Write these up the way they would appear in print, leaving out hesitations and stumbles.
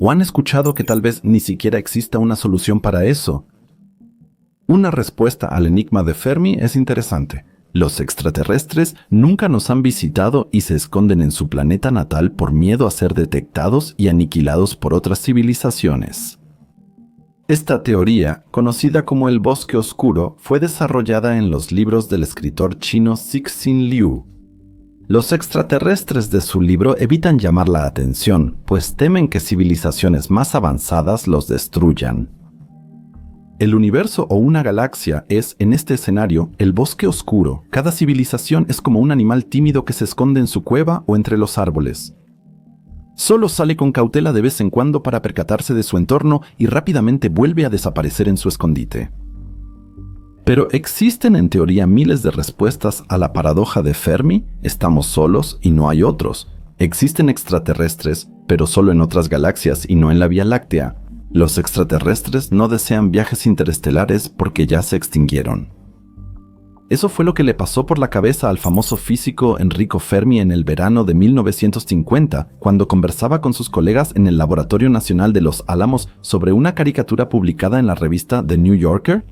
¿O han escuchado que tal vez ni siquiera exista una solución para eso? Una respuesta al enigma de Fermi es interesante. Los extraterrestres nunca nos han visitado y se esconden en su planeta natal por miedo a ser detectados y aniquilados por otras civilizaciones. Esta teoría, conocida como el bosque oscuro, fue desarrollada en los libros del escritor chino Cixin Liu. Los extraterrestres de su libro evitan llamar la atención, pues temen que civilizaciones más avanzadas los destruyan. El universo o una galaxia es, en este escenario, el bosque oscuro. Cada civilización es como un animal tímido que se esconde en su cueva o entre los árboles. Solo sale con cautela de vez en cuando para percatarse de su entorno y rápidamente vuelve a desaparecer en su escondite. Pero existen en teoría miles de respuestas a la paradoja de Fermi. Estamos solos y no hay otros. Existen extraterrestres, pero solo en otras galaxias y no en la Vía Láctea. Los extraterrestres no desean viajes interestelares porque ya se extinguieron. Eso fue lo que le pasó por la cabeza al famoso físico Enrico Fermi en el verano de 1950, cuando conversaba con sus colegas en el Laboratorio Nacional de Los Álamos sobre una caricatura publicada en la revista The New Yorker.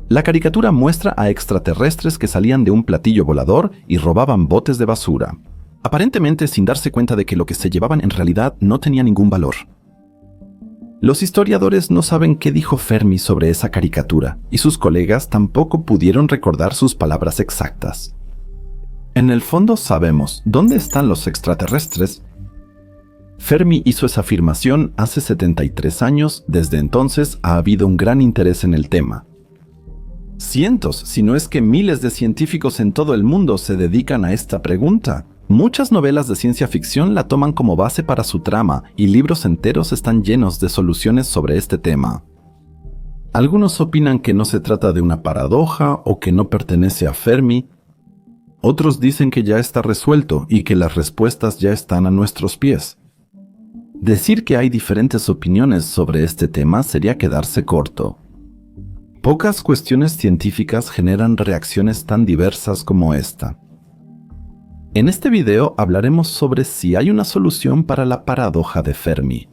La caricatura muestra a extraterrestres que salían de un platillo volador y robaban botes de basura, aparentemente sin darse cuenta de que lo que se llevaban en realidad no tenía ningún valor. Los historiadores no saben qué dijo Fermi sobre esa caricatura, y sus colegas tampoco pudieron recordar sus palabras exactas. En el fondo sabemos dónde están los extraterrestres. Fermi hizo esa afirmación hace 73 años, desde entonces ha habido un gran interés en el tema. Cientos, si no es que miles de científicos en todo el mundo se dedican a esta pregunta. Muchas novelas de ciencia ficción la toman como base para su trama y libros enteros están llenos de soluciones sobre este tema. Algunos opinan que no se trata de una paradoja o que no pertenece a Fermi. Otros dicen que ya está resuelto y que las respuestas ya están a nuestros pies. Decir que hay diferentes opiniones sobre este tema sería quedarse corto. Pocas cuestiones científicas generan reacciones tan diversas como esta. En este video hablaremos sobre si hay una solución para la paradoja de Fermi.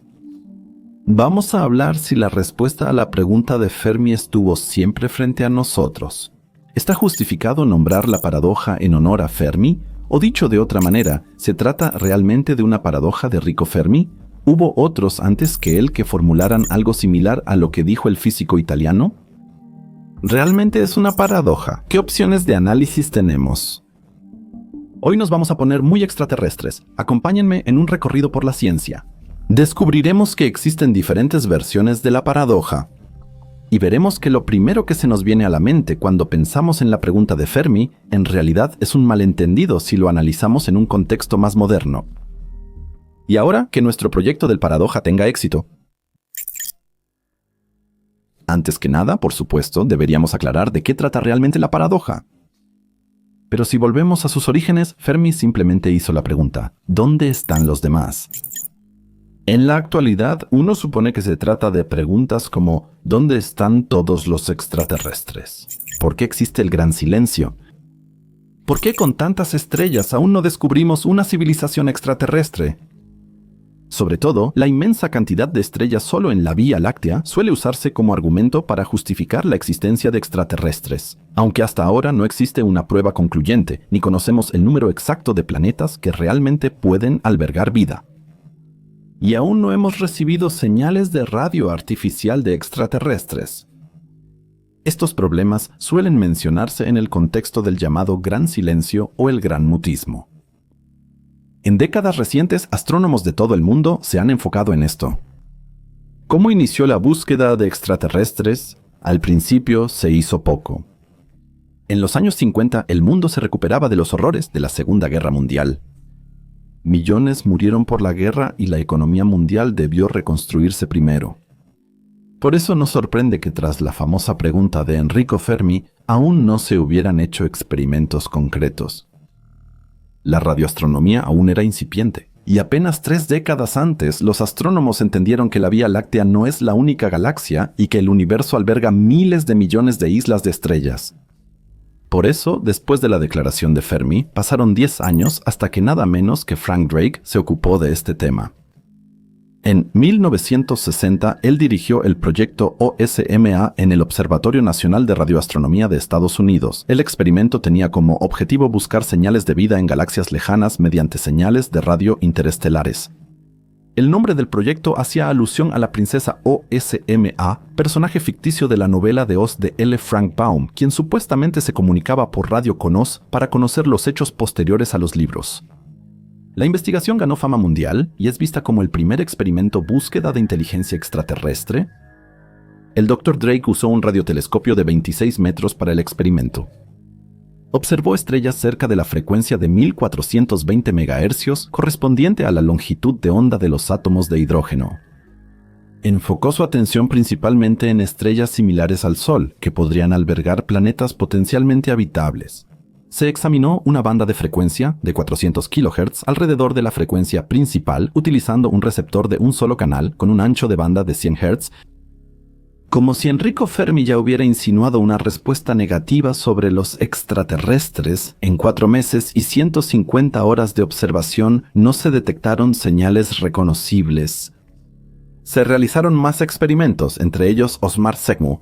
Vamos a hablar si la respuesta a la pregunta de Fermi estuvo siempre frente a nosotros. ¿Está justificado nombrar la paradoja en honor a Fermi? O dicho de otra manera, ¿se trata realmente de una paradoja de Enrico Fermi? ¿Hubo otros antes que él que formularan algo similar a lo que dijo el físico italiano? ¿Realmente es una paradoja? ¿Qué opciones de análisis tenemos? Hoy nos vamos a poner muy extraterrestres. Acompáñenme en un recorrido por la ciencia. Descubriremos que existen diferentes versiones de la paradoja. Y veremos que lo primero que se nos viene a la mente cuando pensamos en la pregunta de Fermi, en realidad es un malentendido si lo analizamos en un contexto más moderno. Y ahora que nuestro proyecto del paradoja tenga éxito. Antes que nada, por supuesto, deberíamos aclarar de qué trata realmente la paradoja. Pero si volvemos a sus orígenes, Fermi simplemente hizo la pregunta, ¿dónde están los demás? En la actualidad, uno supone que se trata de preguntas como ¿dónde están todos los extraterrestres? ¿Por qué existe el gran silencio? ¿Por qué con tantas estrellas aún no descubrimos una civilización extraterrestre? Sobre todo, la inmensa cantidad de estrellas solo en la Vía Láctea suele usarse como argumento para justificar la existencia de extraterrestres, aunque hasta ahora no existe una prueba concluyente, ni conocemos el número exacto de planetas que realmente pueden albergar vida. Y aún no hemos recibido señales de radio artificial de extraterrestres. Estos problemas suelen mencionarse en el contexto del llamado Gran Silencio o el Gran Mutismo. En décadas recientes, astrónomos de todo el mundo se han enfocado en esto. ¿Cómo inició la búsqueda de extraterrestres? Al principio se hizo poco. En los años 50, el mundo se recuperaba de los horrores de la Segunda Guerra Mundial. Millones murieron por la guerra y la economía mundial debió reconstruirse primero. Por eso nos sorprende que tras la famosa pregunta de Enrico Fermi, aún no se hubieran hecho experimentos concretos. La radioastronomía aún era incipiente, y apenas 3 décadas antes los astrónomos entendieron que la Vía Láctea no es la única galaxia y que el universo alberga miles de millones de islas de estrellas. Por eso, después de la declaración de Fermi, pasaron 10 años hasta que nada menos que Frank Drake se ocupó de este tema. En 1960, él dirigió el proyecto OSMA en el Observatorio Nacional de Radioastronomía de Estados Unidos. El experimento tenía como objetivo buscar señales de vida en galaxias lejanas mediante señales de radio interestelares. El nombre del proyecto hacía alusión a la princesa OSMA, personaje ficticio de la novela de Oz de L. Frank Baum, quien supuestamente se comunicaba por radio con Oz para conocer los hechos posteriores a los libros. La investigación ganó fama mundial y es vista como el primer experimento búsqueda de inteligencia extraterrestre. El Dr. Drake usó un radiotelescopio de 26 metros para el experimento. Observó estrellas cerca de la frecuencia de 1420 MHz, correspondiente a la longitud de onda de los átomos de hidrógeno. Enfocó su atención principalmente en estrellas similares al Sol, que podrían albergar planetas potencialmente habitables. Se examinó una banda de frecuencia de 400 kHz alrededor de la frecuencia principal utilizando un receptor de un solo canal con un ancho de banda de 100 Hz. Como si Enrico Fermi ya hubiera insinuado una respuesta negativa sobre los extraterrestres, en 4 meses y 150 horas de observación no se detectaron señales reconocibles. Se realizaron más experimentos, entre ellos Osmar Segmu.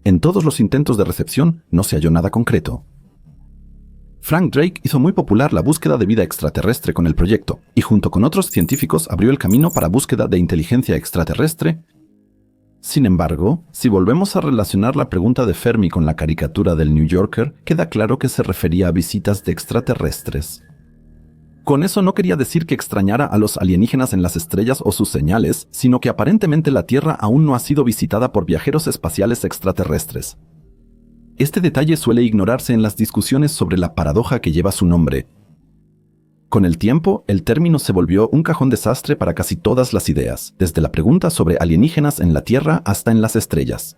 En todos los intentos de recepción no se halló nada concreto. Frank Drake hizo muy popular la búsqueda de vida extraterrestre con el proyecto, y junto con otros científicos abrió el camino para búsqueda de inteligencia extraterrestre. Sin embargo, si volvemos a relacionar la pregunta de Fermi con la caricatura del New Yorker, queda claro que se refería a visitas de extraterrestres. Con eso no quería decir que extrañara a los alienígenas en las estrellas o sus señales, sino que aparentemente la Tierra aún no ha sido visitada por viajeros espaciales extraterrestres. Este detalle suele ignorarse en las discusiones sobre la paradoja que lleva su nombre. Con el tiempo, el término se volvió un cajón desastre para casi todas las ideas, desde la pregunta sobre alienígenas en la Tierra hasta en las estrellas.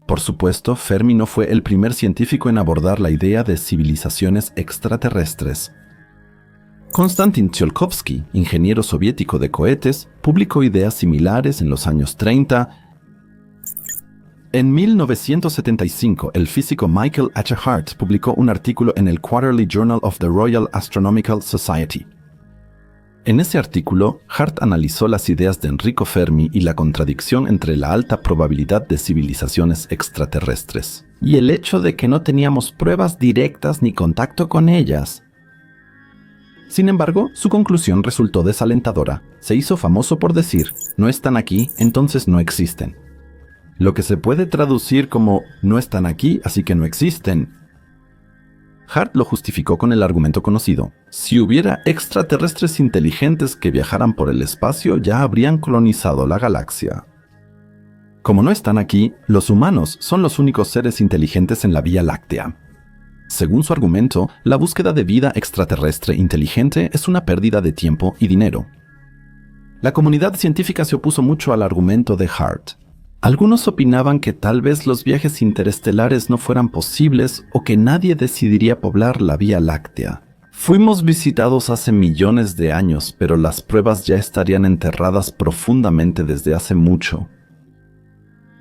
Por supuesto, Fermi no fue el primer científico en abordar la idea de civilizaciones extraterrestres. Konstantin Tsiolkovsky, ingeniero soviético de cohetes, publicó ideas similares en los años 30. En 1975, el físico Michael H. Hart publicó un artículo en el Quarterly Journal of the Royal Astronomical Society. En ese artículo, Hart analizó las ideas de Enrico Fermi y la contradicción entre la alta probabilidad de civilizaciones extraterrestres y el hecho de que no teníamos pruebas directas ni contacto con ellas. Sin embargo, su conclusión resultó desalentadora. Se hizo famoso por decir, no están aquí, entonces no existen. Lo que se puede traducir como, no están aquí, así que no existen. Hart lo justificó con el argumento conocido. Si hubiera extraterrestres inteligentes que viajaran por el espacio, ya habrían colonizado la galaxia. Como no están aquí, los humanos son los únicos seres inteligentes en la Vía Láctea. Según su argumento, la búsqueda de vida extraterrestre inteligente es una pérdida de tiempo y dinero. La comunidad científica se opuso mucho al argumento de Hart. Algunos opinaban que tal vez los viajes interestelares no fueran posibles o que nadie decidiría poblar la Vía Láctea. Fuimos visitados hace millones de años, pero las pruebas ya estarían enterradas profundamente desde hace mucho.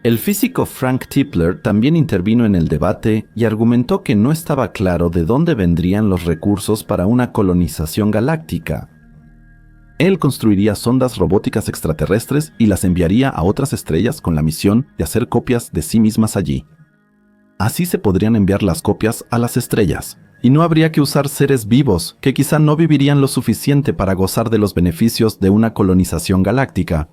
El físico Frank Tipler también intervino en el debate y argumentó que no estaba claro de dónde vendrían los recursos para una colonización galáctica. Él construiría sondas robóticas extraterrestres y las enviaría a otras estrellas con la misión de hacer copias de sí mismas allí. Así se podrían enviar las copias a las estrellas, y no habría que usar seres vivos que quizá no vivirían lo suficiente para gozar de los beneficios de una colonización galáctica.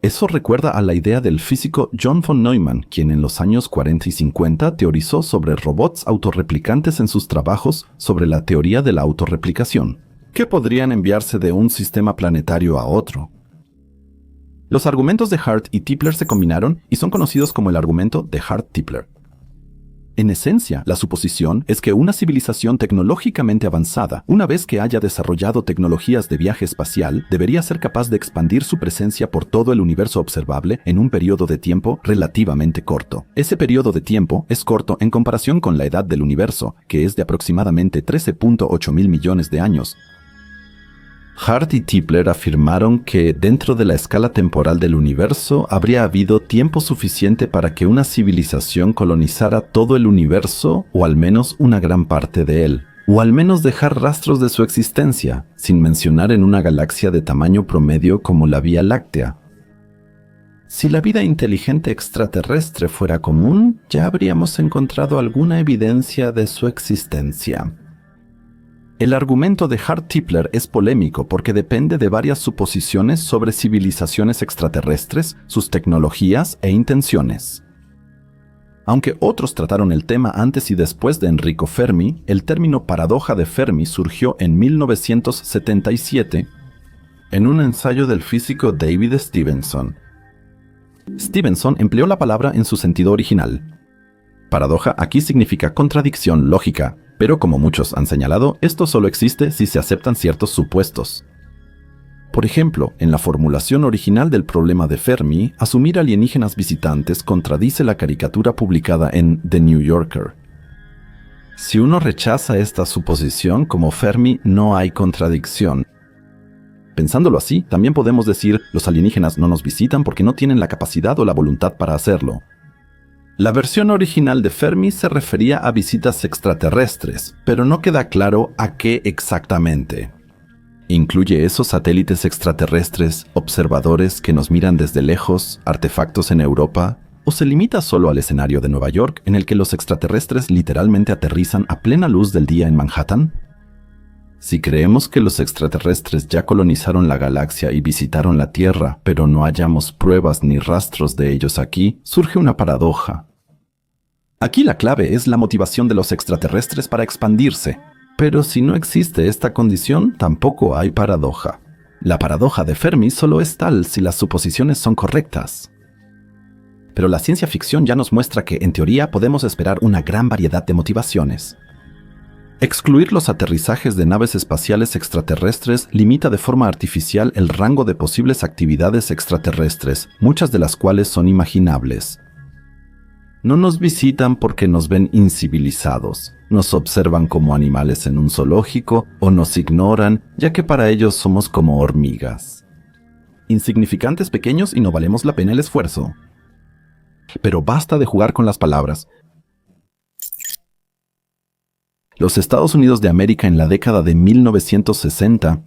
Eso recuerda a la idea del físico John von Neumann, quien en los años 40 y 50 teorizó sobre robots autorreplicantes en sus trabajos sobre la teoría de la autorreplicación, que podrían enviarse de un sistema planetario a otro. Los argumentos de Hart y Tipler se combinaron y son conocidos como el argumento de Hart-Tipler. En esencia, la suposición es que una civilización tecnológicamente avanzada, una vez que haya desarrollado tecnologías de viaje espacial, debería ser capaz de expandir su presencia por todo el universo observable en un periodo de tiempo relativamente corto. Ese periodo de tiempo es corto en comparación con la edad del universo, que es de aproximadamente 13.8 mil millones de años. Hart y Tipler afirmaron que dentro de la escala temporal del universo habría habido tiempo suficiente para que una civilización colonizara todo el universo o al menos una gran parte de él. o al menos dejar rastros de su existencia, sin mencionar en una galaxia de tamaño promedio como la Vía Láctea. Si la vida inteligente extraterrestre fuera común, ya habríamos encontrado alguna evidencia de su existencia. El argumento de Hart Tipler es polémico porque depende de varias suposiciones sobre civilizaciones extraterrestres, sus tecnologías e intenciones. Aunque otros trataron el tema antes y después de Enrico Fermi, el término paradoja de Fermi surgió en 1977 en un ensayo del físico David Stevenson. Stevenson empleó la palabra en su sentido original. Paradoja aquí significa contradicción lógica, pero como muchos han señalado, esto solo existe si se aceptan ciertos supuestos. Por ejemplo, en la formulación original del problema de Fermi, asumir alienígenas visitantes contradice la caricatura publicada en The New Yorker. Si uno rechaza esta suposición, como Fermi, no hay contradicción. Pensándolo así, también podemos decir, los alienígenas no nos visitan porque no tienen la capacidad o la voluntad para hacerlo. La versión original de Fermi se refería a visitas extraterrestres, pero no queda claro a qué exactamente. ¿Incluye esos satélites extraterrestres, observadores que nos miran desde lejos, artefactos en Europa? ¿O se limita solo al escenario de Nueva York, en el que los extraterrestres literalmente aterrizan a plena luz del día en Manhattan? Si creemos que los extraterrestres ya colonizaron la galaxia y visitaron la Tierra, pero no hallamos pruebas ni rastros de ellos aquí, surge una paradoja. Aquí la clave es la motivación de los extraterrestres para expandirse. Pero si no existe esta condición, tampoco hay paradoja. La paradoja de Fermi solo es tal si las suposiciones son correctas. Pero la ciencia ficción ya nos muestra que, en teoría, podemos esperar una gran variedad de motivaciones. Excluir los aterrizajes de naves espaciales extraterrestres limita de forma artificial el rango de posibles actividades extraterrestres, muchas de las cuales son imaginables. No nos visitan porque nos ven incivilizados, nos observan como animales en un zoológico o nos ignoran, ya que para ellos somos como hormigas. Insignificantes pequeños y no valemos la pena el esfuerzo. Pero basta de jugar con las palabras. Los Estados Unidos de América en la década de 1960,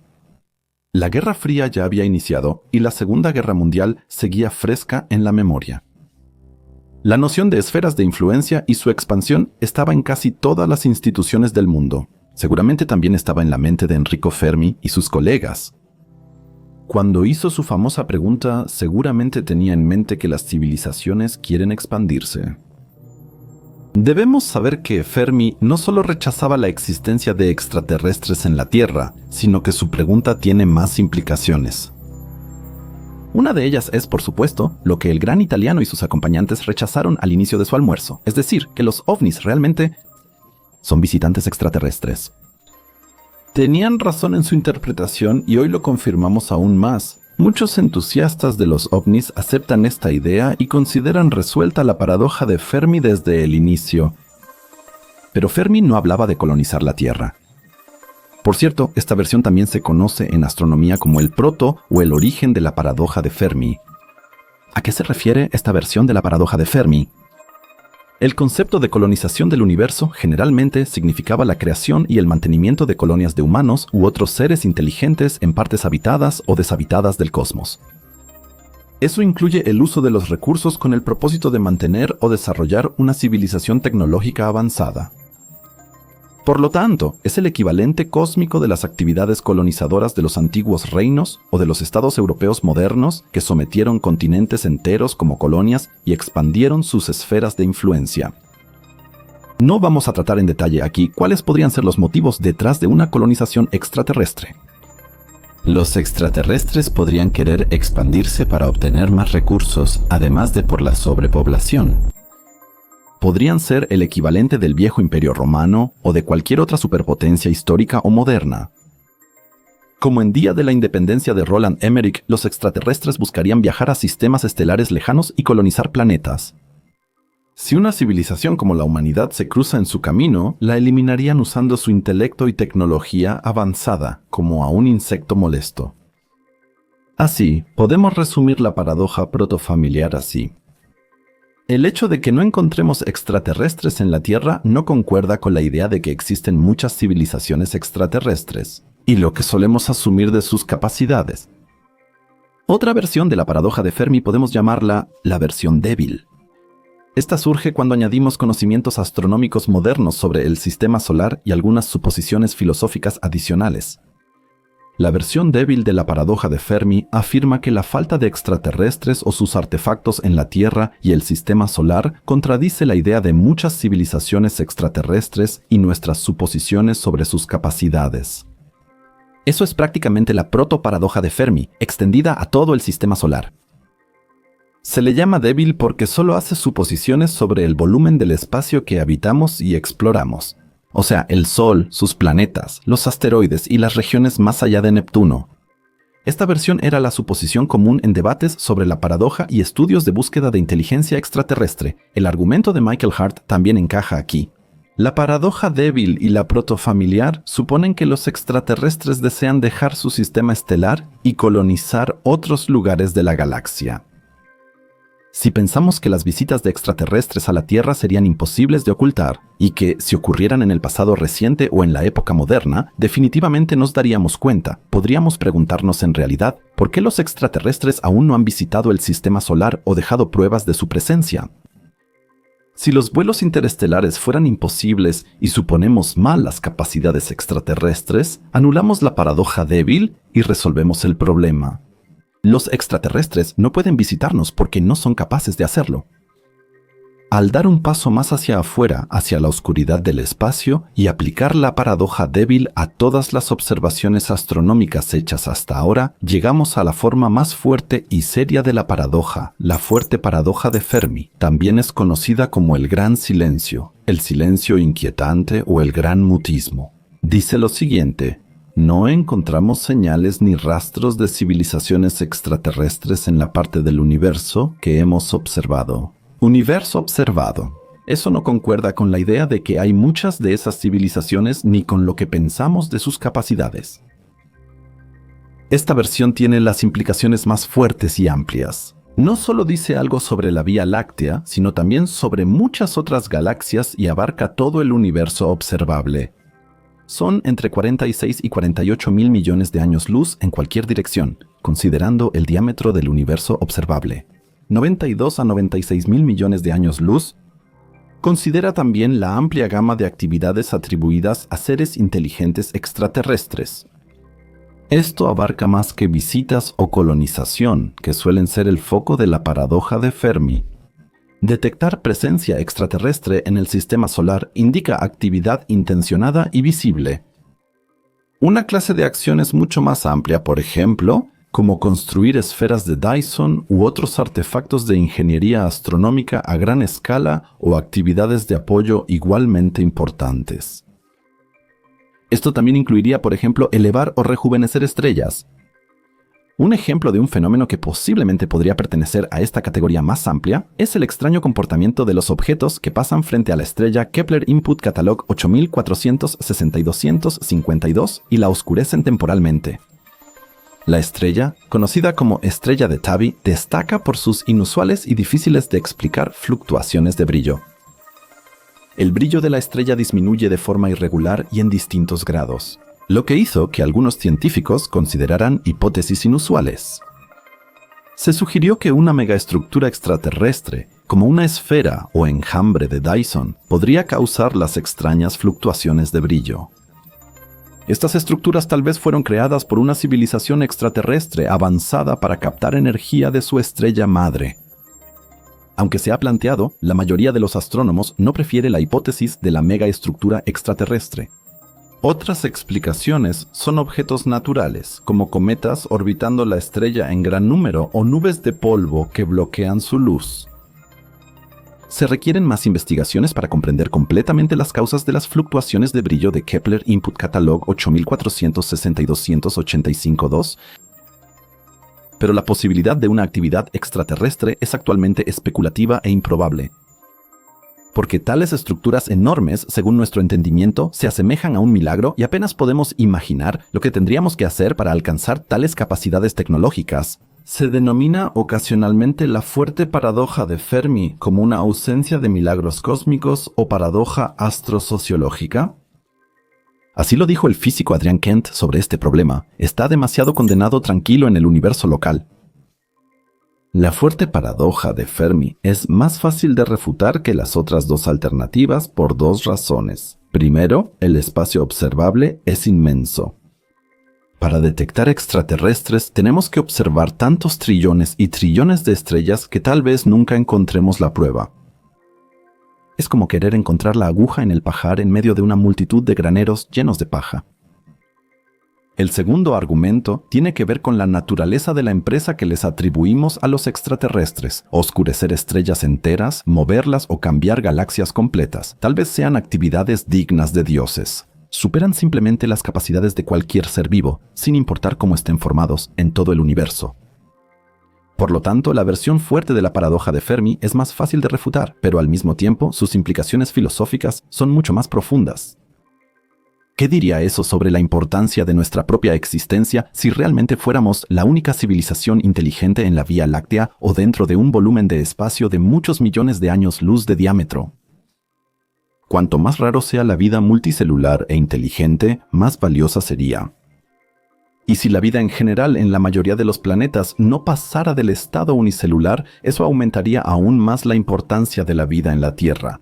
la Guerra Fría ya había iniciado y la Segunda Guerra Mundial seguía fresca en la memoria. La noción de esferas de influencia y su expansión estaba en casi todas las instituciones del mundo. Seguramente también estaba en la mente de Enrico Fermi y sus colegas. Cuando hizo su famosa pregunta, seguramente tenía en mente que las civilizaciones quieren expandirse. Debemos saber que Fermi no solo rechazaba la existencia de extraterrestres en la Tierra, sino que su pregunta tiene más implicaciones. Una de ellas es, por supuesto, lo que el gran italiano y sus acompañantes rechazaron al inicio de su almuerzo, es decir, que los ovnis realmente son visitantes extraterrestres. Tenían razón en su interpretación y hoy lo confirmamos aún más. Muchos entusiastas de los ovnis aceptan esta idea y consideran resuelta la paradoja de Fermi desde el inicio. Pero Fermi no hablaba de colonizar la Tierra. Por cierto, esta versión también se conoce en astronomía como el proto o el origen de la paradoja de Fermi. ¿A qué se refiere esta versión de la paradoja de Fermi? El concepto de colonización del universo generalmente significaba la creación y el mantenimiento de colonias de humanos u otros seres inteligentes en partes habitadas o deshabitadas del cosmos. Eso incluye el uso de los recursos con el propósito de mantener o desarrollar una civilización tecnológica avanzada. Por lo tanto, es el equivalente cósmico de las actividades colonizadoras de los antiguos reinos o de los estados europeos modernos que sometieron continentes enteros como colonias y expandieron sus esferas de influencia. No vamos a tratar en detalle aquí cuáles podrían ser los motivos detrás de una colonización extraterrestre. Los extraterrestres podrían querer expandirse para obtener más recursos, además de por la sobrepoblación. Podrían ser el equivalente del viejo Imperio Romano o de cualquier otra superpotencia histórica o moderna. Como en Día de la Independencia de Roland Emmerich, los extraterrestres buscarían viajar a sistemas estelares lejanos y colonizar planetas. Si una civilización como la humanidad se cruza en su camino, la eliminarían usando su intelecto y tecnología avanzada, como a un insecto molesto. Así, podemos resumir la paradoja protofamiliar así. El hecho de que no encontremos extraterrestres en la Tierra no concuerda con la idea de que existen muchas civilizaciones extraterrestres y lo que solemos asumir de sus capacidades. Otra versión de la paradoja de Fermi podemos llamarla la versión débil. Esta surge cuando añadimos conocimientos astronómicos modernos sobre el sistema solar y algunas suposiciones filosóficas adicionales. La versión débil de la paradoja de Fermi afirma que la falta de extraterrestres o sus artefactos en la Tierra y el sistema solar contradice la idea de muchas civilizaciones extraterrestres y nuestras suposiciones sobre sus capacidades. Eso es prácticamente la protoparadoja de Fermi, extendida a todo el sistema solar. Se le llama débil porque solo hace suposiciones sobre el volumen del espacio que habitamos y exploramos. O sea, el Sol, sus planetas, los asteroides y las regiones más allá de Neptuno. Esta versión era la suposición común en debates sobre la paradoja y estudios de búsqueda de inteligencia extraterrestre. El argumento de Michael Hart también encaja aquí. La paradoja débil y la protofamiliar suponen que los extraterrestres desean dejar su sistema estelar y colonizar otros lugares de la galaxia. Si pensamos que las visitas de extraterrestres a la Tierra serían imposibles de ocultar y que, si ocurrieran en el pasado reciente o en la época moderna, definitivamente nos daríamos cuenta, podríamos preguntarnos en realidad por qué los extraterrestres aún no han visitado el sistema solar o dejado pruebas de su presencia. Si los vuelos interestelares fueran imposibles y suponemos mal las capacidades extraterrestres, anulamos la paradoja débil y resolvemos el problema. Los extraterrestres no pueden visitarnos porque no son capaces de hacerlo. Al dar un paso más hacia afuera, hacia la oscuridad del espacio, y aplicar la paradoja débil a todas las observaciones astronómicas hechas hasta ahora, llegamos a la forma más fuerte y seria de la paradoja, la fuerte paradoja de Fermi. También es conocida como el gran silencio, el silencio inquietante o el gran mutismo. Dice lo siguiente: no encontramos señales ni rastros de civilizaciones extraterrestres en la parte del universo que hemos observado. Universo observado. Eso no concuerda con la idea de que hay muchas de esas civilizaciones ni con lo que pensamos de sus capacidades. Esta versión tiene las implicaciones más fuertes y amplias. No solo dice algo sobre la Vía Láctea, sino también sobre muchas otras galaxias y abarca todo el universo observable. Son entre 46 y 48 mil millones de años luz en cualquier dirección, considerando el diámetro del universo observable. 92 a 96 mil millones de años luz. Considera también la amplia gama de actividades atribuidas a seres inteligentes extraterrestres. Esto abarca más que visitas o colonización, que suelen ser el foco de la paradoja de Fermi. Detectar presencia extraterrestre en el sistema solar indica actividad intencionada y visible. Una clase de acciones mucho más amplia, por ejemplo, como construir esferas de Dyson u otros artefactos de ingeniería astronómica a gran escala o actividades de apoyo igualmente importantes. Esto también incluiría, por ejemplo, elevar o rejuvenecer estrellas. Un ejemplo de un fenómeno que posiblemente podría pertenecer a esta categoría más amplia es el extraño comportamiento de los objetos que pasan frente a la estrella Kepler Input Catalog 8400-6252 y la oscurecen temporalmente. La estrella, conocida como estrella de Tabby, destaca por sus inusuales y difíciles de explicar fluctuaciones de brillo. El brillo de la estrella disminuye de forma irregular y en distintos grados, lo que hizo que algunos científicos consideraran hipótesis inusuales. Se sugirió que una megaestructura extraterrestre, como una esfera o enjambre de Dyson, podría causar las extrañas fluctuaciones de brillo. Estas estructuras tal vez fueron creadas por una civilización extraterrestre avanzada para captar energía de su estrella madre. Aunque se ha planteado, la mayoría de los astrónomos no prefiere la hipótesis de la megaestructura extraterrestre. Otras explicaciones son objetos naturales, como cometas orbitando la estrella en gran número o nubes de polvo que bloquean su luz. Se requieren más investigaciones para comprender completamente las causas de las fluctuaciones de brillo de Kepler Input Catalog 8400-6285-2, pero la posibilidad de una actividad extraterrestre es actualmente especulativa e improbable, porque tales estructuras enormes, según nuestro entendimiento, se asemejan a un milagro y apenas podemos imaginar lo que tendríamos que hacer para alcanzar tales capacidades tecnológicas. Se denomina ocasionalmente la fuerte paradoja de Fermi como una ausencia de milagros cósmicos o paradoja astrosociológica. Así lo dijo el físico Adrian Kent sobre este problema. Está demasiado condenado tranquilo en el universo local. La fuerte paradoja de Fermi es más fácil de refutar que las otras dos alternativas por dos razones. Primero, el espacio observable es inmenso. Para detectar extraterrestres tenemos que observar tantos trillones y trillones de estrellas que tal vez nunca encontremos la prueba. Es como querer encontrar la aguja en el pajar en medio de una multitud de graneros llenos de paja. El segundo argumento tiene que ver con la naturaleza de la empresa que les atribuimos a los extraterrestres. Oscurecer estrellas enteras, moverlas o cambiar galaxias completas. Tal vez sean actividades dignas de dioses. Superan simplemente las capacidades de cualquier ser vivo, sin importar cómo estén formados en todo el universo. Por lo tanto, la versión fuerte de la paradoja de Fermi es más fácil de refutar, pero al mismo tiempo sus implicaciones filosóficas son mucho más profundas. ¿Qué diría eso sobre la importancia de nuestra propia existencia si realmente fuéramos la única civilización inteligente en la Vía Láctea o dentro de un volumen de espacio de muchos millones de años luz de diámetro? Cuanto más raro sea la vida multicelular e inteligente, más valiosa sería. Y si la vida en general en la mayoría de los planetas no pasara del estado unicelular, eso aumentaría aún más la importancia de la vida en la Tierra.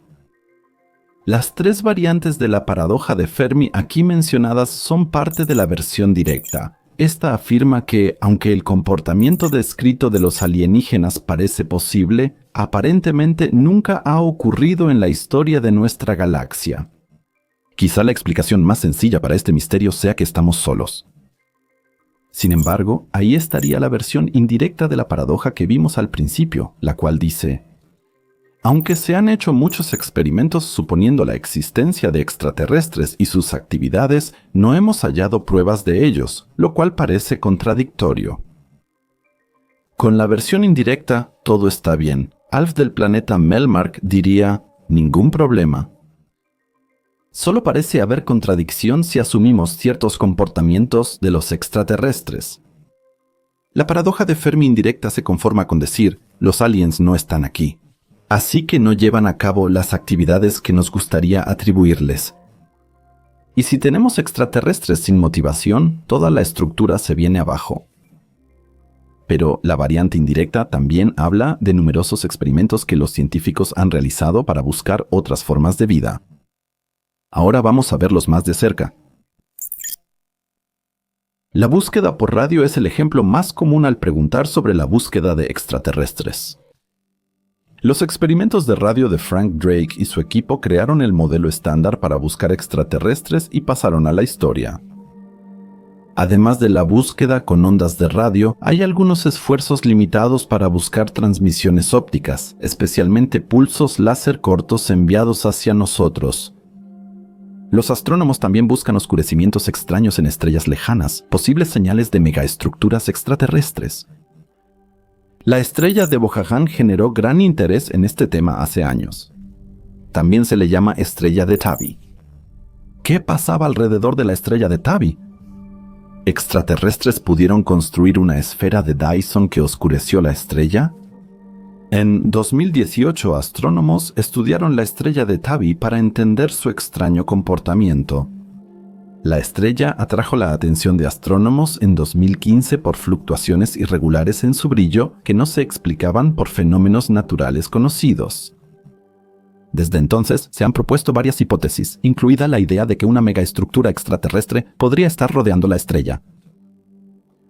Las tres variantes de la paradoja de Fermi aquí mencionadas son parte de la versión directa. Esta afirma que, aunque el comportamiento descrito de los alienígenas parece posible, aparentemente nunca ha ocurrido en la historia de nuestra galaxia. Quizá la explicación más sencilla para este misterio sea que estamos solos. Sin embargo, ahí estaría la versión indirecta de la paradoja que vimos al principio, la cual dice: aunque se han hecho muchos experimentos suponiendo la existencia de extraterrestres y sus actividades, no hemos hallado pruebas de ellos, lo cual parece contradictorio. Con la versión indirecta, todo está bien. Alf del planeta Melmark diría: ningún problema. Solo parece haber contradicción si asumimos ciertos comportamientos de los extraterrestres. La paradoja de Fermi indirecta se conforma con decir: los aliens no están aquí. Así que no llevan a cabo las actividades que nos gustaría atribuirles. Y si tenemos extraterrestres sin motivación, toda la estructura se viene abajo. Pero la variante indirecta también habla de numerosos experimentos que los científicos han realizado para buscar otras formas de vida. Ahora vamos a verlos más de cerca. La búsqueda por radio es el ejemplo más común al preguntar sobre la búsqueda de extraterrestres. Los experimentos de radio de Frank Drake y su equipo crearon el modelo estándar para buscar extraterrestres y pasaron a la historia. Además de la búsqueda con ondas de radio, hay algunos esfuerzos limitados para buscar transmisiones ópticas, especialmente pulsos láser cortos enviados hacia nosotros. Los astrónomos también buscan oscurecimientos extraños en estrellas lejanas, posibles señales de megaestructuras extraterrestres. La estrella de Bohaján generó gran interés en este tema hace años. También se le llama estrella de Tabi. ¿Qué pasaba alrededor de la estrella de Tabi? ¿Extraterrestres pudieron construir una esfera de Dyson que oscureció la estrella? En 2018, astrónomos estudiaron la estrella de Tabi para entender su extraño comportamiento. La estrella atrajo la atención de astrónomos en 2015 por fluctuaciones irregulares en su brillo que no se explicaban por fenómenos naturales conocidos. Desde entonces se han propuesto varias hipótesis, incluida la idea de que una megaestructura extraterrestre podría estar rodeando la estrella.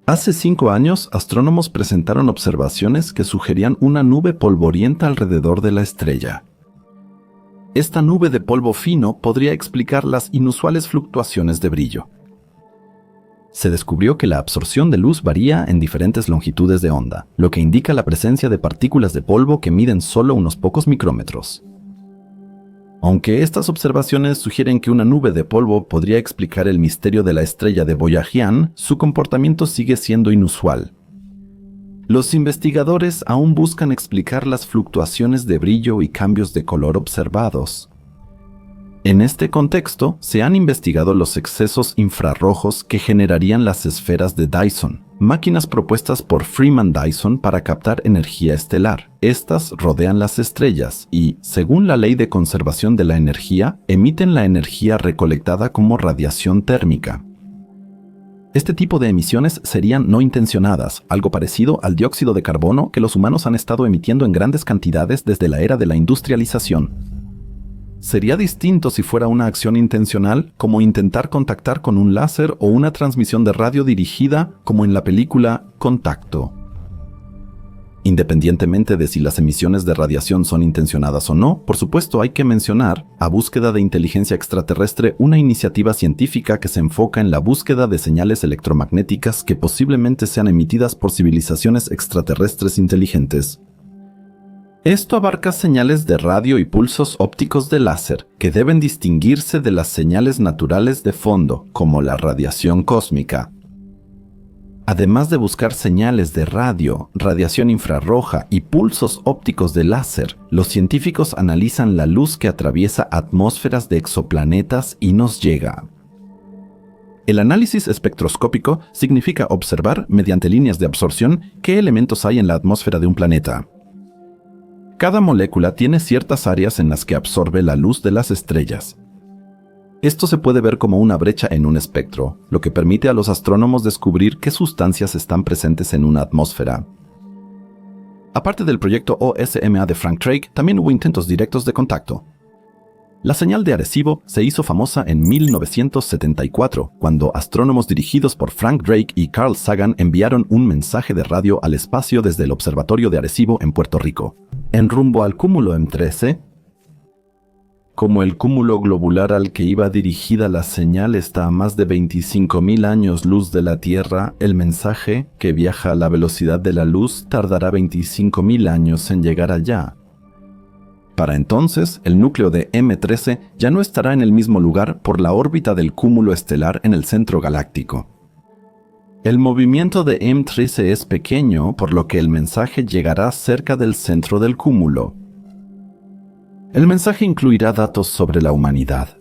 Hace 5 años, astrónomos presentaron observaciones que sugerían una nube polvorienta alrededor de la estrella. Esta nube de polvo fino podría explicar las inusuales fluctuaciones de brillo. Se descubrió que la absorción de luz varía en diferentes longitudes de onda, lo que indica la presencia de partículas de polvo que miden solo unos pocos micrómetros. Aunque estas observaciones sugieren que una nube de polvo podría explicar el misterio de la estrella de Boyajian, su comportamiento sigue siendo inusual. Los investigadores aún buscan explicar las fluctuaciones de brillo y cambios de color observados. En este contexto, se han investigado los excesos infrarrojos que generarían las esferas de Dyson, máquinas propuestas por Freeman Dyson para captar energía estelar. Estas rodean las estrellas y, según la ley de conservación de la energía, emiten la energía recolectada como radiación térmica. Este tipo de emisiones serían no intencionadas, algo parecido al dióxido de carbono que los humanos han estado emitiendo en grandes cantidades desde la era de la industrialización. Sería distinto si fuera una acción intencional, como intentar contactar con un láser o una transmisión de radio dirigida, como en la película Contacto. Independientemente de si las emisiones de radiación son intencionadas o no, por supuesto hay que mencionar a Búsqueda de Inteligencia Extraterrestre, una iniciativa científica que se enfoca en la búsqueda de señales electromagnéticas que posiblemente sean emitidas por civilizaciones extraterrestres inteligentes. Esto abarca señales de radio y pulsos ópticos de láser, que deben distinguirse de las señales naturales de fondo, como la radiación cósmica. Además de buscar señales de radio, radiación infrarroja y pulsos ópticos de láser, los científicos analizan la luz que atraviesa atmósferas de exoplanetas y nos llega. El análisis espectroscópico significa observar, mediante líneas de absorción, qué elementos hay en la atmósfera de un planeta. Cada molécula tiene ciertas áreas en las que absorbe la luz de las estrellas. Esto se puede ver como una brecha en un espectro, lo que permite a los astrónomos descubrir qué sustancias están presentes en una atmósfera. Aparte del proyecto OSMA de Frank Drake, también hubo intentos directos de contacto. La señal de Arecibo se hizo famosa en 1974, cuando astrónomos dirigidos por Frank Drake y Carl Sagan enviaron un mensaje de radio al espacio desde el Observatorio de Arecibo en Puerto Rico. En rumbo al cúmulo M13, como el cúmulo globular al que iba dirigida la señal está a más de 25.000 años luz de la Tierra, el mensaje, que viaja a la velocidad de la luz, tardará 25.000 años en llegar allá. Para entonces, el núcleo de M13 ya no estará en el mismo lugar por la órbita del cúmulo estelar en el centro galáctico. El movimiento de M13 es pequeño, por lo que el mensaje llegará cerca del centro del cúmulo. El mensaje incluirá datos sobre la humanidad.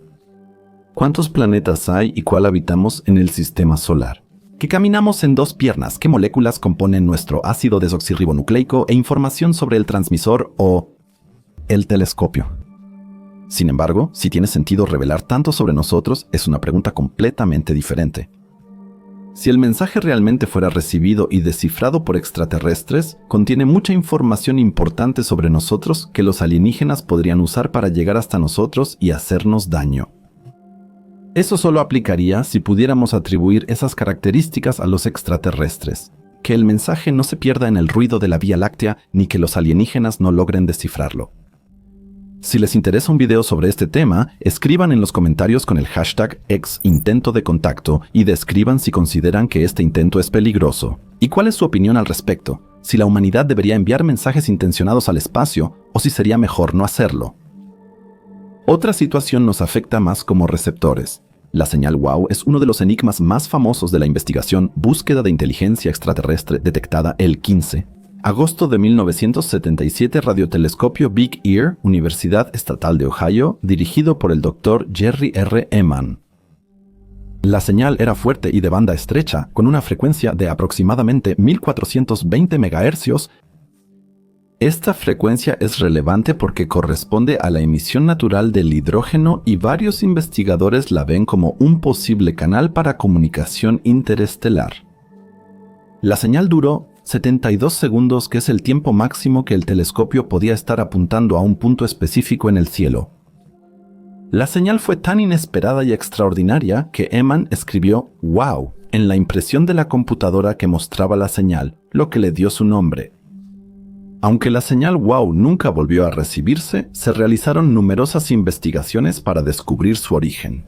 ¿Cuántos planetas hay y cuál habitamos en el sistema solar? ¿Que caminamos en dos piernas? ¿Qué moléculas componen nuestro ácido desoxirribonucleico? E información sobre el transmisor o el telescopio. Sin embargo, si tiene sentido revelar tanto sobre nosotros, es una pregunta completamente diferente. Si el mensaje realmente fuera recibido y descifrado por extraterrestres, contiene mucha información importante sobre nosotros que los alienígenas podrían usar para llegar hasta nosotros y hacernos daño. Eso solo aplicaría si pudiéramos atribuir esas características a los extraterrestres, que el mensaje no se pierda en el ruido de la Vía Láctea ni que los alienígenas no logren descifrarlo. Si les interesa un video sobre este tema, escriban en los comentarios con el hashtag #intento de contacto y describan si consideran que este intento es peligroso. ¿Y cuál es su opinión al respecto? Si la humanidad debería enviar mensajes intencionados al espacio o si sería mejor no hacerlo. Otra situación nos afecta más como receptores. La señal WOW es uno de los enigmas más famosos de la investigación Búsqueda de Inteligencia Extraterrestre detectada el 15. Agosto de 1977, radiotelescopio Big Ear, Universidad Estatal de Ohio, dirigido por el Dr. Jerry R. Ehman. La señal era fuerte y de banda estrecha, con una frecuencia de aproximadamente 1420 MHz. Esta frecuencia es relevante porque corresponde a la emisión natural del hidrógeno y varios investigadores la ven como un posible canal para comunicación interestelar. La señal duró 72 segundos, que es el tiempo máximo que el telescopio podía estar apuntando a un punto específico en el cielo. La señal fue tan inesperada y extraordinaria que Ehman escribió "Wow" en la impresión de la computadora que mostraba la señal, lo que le dio su nombre. Aunque la señal WOW nunca volvió a recibirse, se realizaron numerosas investigaciones para descubrir su origen.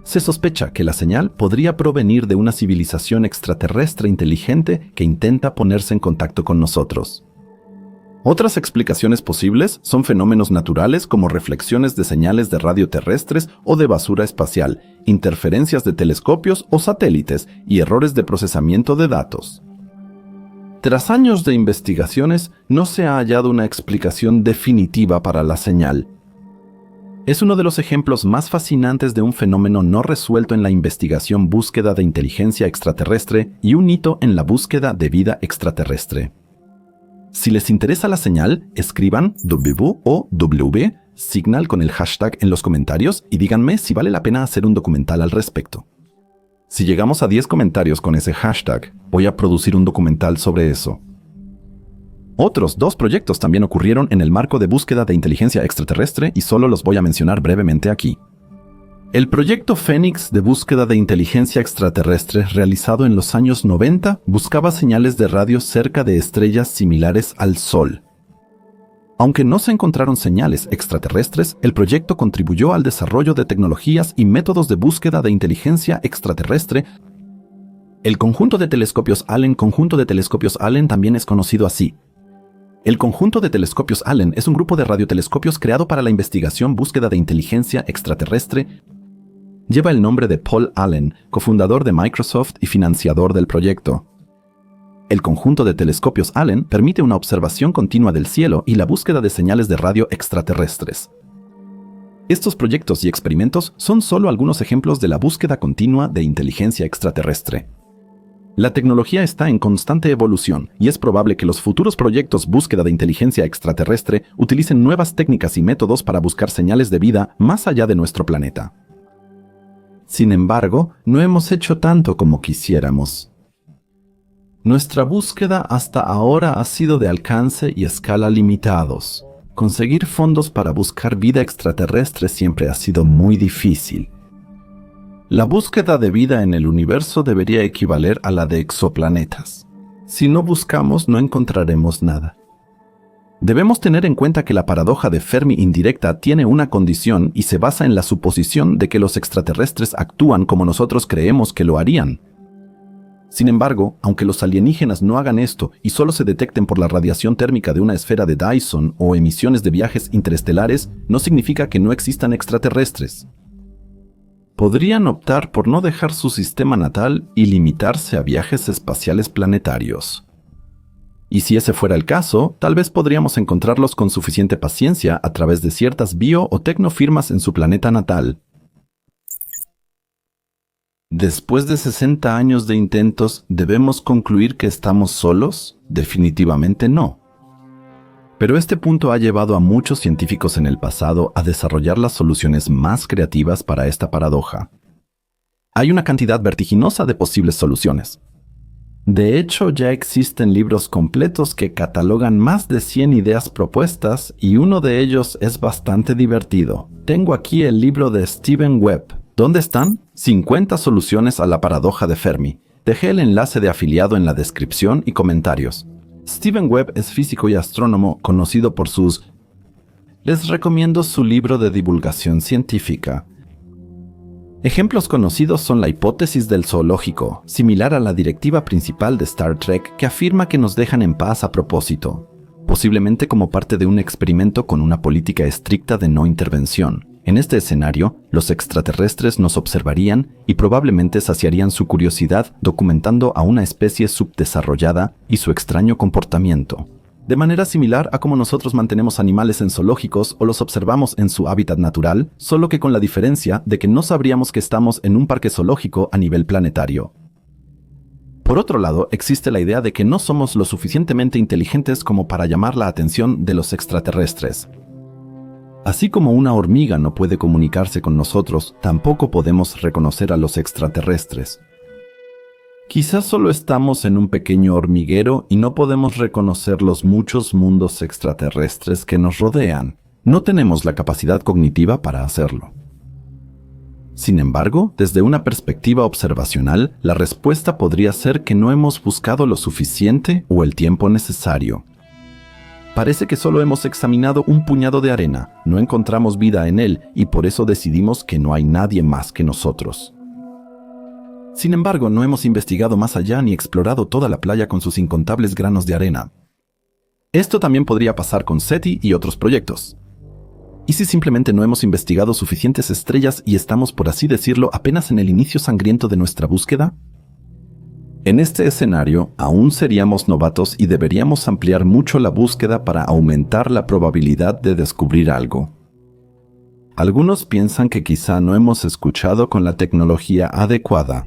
Se sospecha que la señal podría provenir de una civilización extraterrestre inteligente que intenta ponerse en contacto con nosotros. Otras explicaciones posibles son fenómenos naturales como reflexiones de señales de radio terrestres o de basura espacial, interferencias de telescopios o satélites y errores de procesamiento de datos. Tras años de investigaciones, no se ha hallado una explicación definitiva para la señal. Es uno de los ejemplos más fascinantes de un fenómeno no resuelto en la investigación búsqueda de inteligencia extraterrestre y un hito en la búsqueda de vida extraterrestre. Si les interesa la señal, escriban WOW Signal con el hashtag en los comentarios y díganme si vale la pena hacer un documental al respecto. Si llegamos a 10 comentarios con ese hashtag, voy a producir un documental sobre eso. Otros 2 proyectos también ocurrieron en el marco de búsqueda de inteligencia extraterrestre y solo los voy a mencionar brevemente aquí. El proyecto Fénix de búsqueda de inteligencia extraterrestre realizado en los años 90 buscaba señales de radio cerca de estrellas similares al Sol. Aunque no se encontraron señales extraterrestres, el proyecto contribuyó al desarrollo de tecnologías y métodos de búsqueda de inteligencia extraterrestre. El conjunto de telescopios Allen también es conocido así. El conjunto de telescopios Allen es un grupo de radiotelescopios creado para la investigación búsqueda de inteligencia extraterrestre. Lleva el nombre de Paul Allen, cofundador de Microsoft y financiador del proyecto. El conjunto de telescopios Allen permite una observación continua del cielo y la búsqueda de señales de radio extraterrestres. Estos proyectos y experimentos son solo algunos ejemplos de la búsqueda continua de inteligencia extraterrestre. La tecnología está en constante evolución y es probable que los futuros proyectos búsqueda de inteligencia extraterrestre utilicen nuevas técnicas y métodos para buscar señales de vida más allá de nuestro planeta. Sin embargo, no hemos hecho tanto como quisiéramos. Nuestra búsqueda hasta ahora ha sido de alcance y escala limitados. Conseguir fondos para buscar vida extraterrestre siempre ha sido muy difícil. La búsqueda de vida en el universo debería equivaler a la de exoplanetas. Si no buscamos, no encontraremos nada. Debemos tener en cuenta que la paradoja de Fermi indirecta tiene una condición y se basa en la suposición de que los extraterrestres actúan como nosotros creemos que lo harían. Sin embargo, aunque los alienígenas no hagan esto y solo se detecten por la radiación térmica de una esfera de Dyson o emisiones de viajes interestelares, no significa que no existan extraterrestres. Podrían optar por no dejar su sistema natal y limitarse a viajes espaciales planetarios. Y si ese fuera el caso, tal vez podríamos encontrarlos con suficiente paciencia a través de ciertas bio o tecnofirmas en su planeta natal. Después de 60 años de intentos, ¿debemos concluir que estamos solos? Definitivamente no. Pero este punto ha llevado a muchos científicos en el pasado a desarrollar las soluciones más creativas para esta paradoja. Hay una cantidad vertiginosa de posibles soluciones. De hecho, ya existen libros completos que catalogan más de 100 ideas propuestas y uno de ellos es bastante divertido. Tengo aquí el libro de Steven Webb. ¿Dónde están? 50 soluciones a la paradoja de Fermi. Dejé el enlace de afiliado en la descripción y comentarios. Steven Webb es físico y astrónomo conocido por sus... Les recomiendo su libro de divulgación científica. Ejemplos conocidos son la hipótesis del zoológico, similar a la directiva principal de Star Trek que afirma que nos dejan en paz a propósito, posiblemente como parte de un experimento con una política estricta de no intervención. En este escenario, los extraterrestres nos observarían y probablemente saciarían su curiosidad documentando a una especie subdesarrollada y su extraño comportamiento. De manera similar a como nosotros mantenemos animales en zoológicos o los observamos en su hábitat natural, solo que con la diferencia de que no sabríamos que estamos en un parque zoológico a nivel planetario. Por otro lado, existe la idea de que no somos lo suficientemente inteligentes como para llamar la atención de los extraterrestres. Así como una hormiga no puede comunicarse con nosotros, tampoco podemos reconocer a los extraterrestres. Quizás solo estamos en un pequeño hormiguero y no podemos reconocer los muchos mundos extraterrestres que nos rodean. No tenemos la capacidad cognitiva para hacerlo. Sin embargo, desde una perspectiva observacional, la respuesta podría ser que no hemos buscado lo suficiente o el tiempo necesario. Parece que solo hemos examinado un puñado de arena, no encontramos vida en él y por eso decidimos que no hay nadie más que nosotros. Sin embargo, no hemos investigado más allá ni explorado toda la playa con sus incontables granos de arena. Esto también podría pasar con SETI y otros proyectos. ¿Y si simplemente no hemos investigado suficientes estrellas y estamos, por así decirlo, apenas en el inicio sangriento de nuestra búsqueda? En este escenario, aún seríamos novatos y deberíamos ampliar mucho la búsqueda para aumentar la probabilidad de descubrir algo. Algunos piensan que quizá no hemos escuchado con la tecnología adecuada.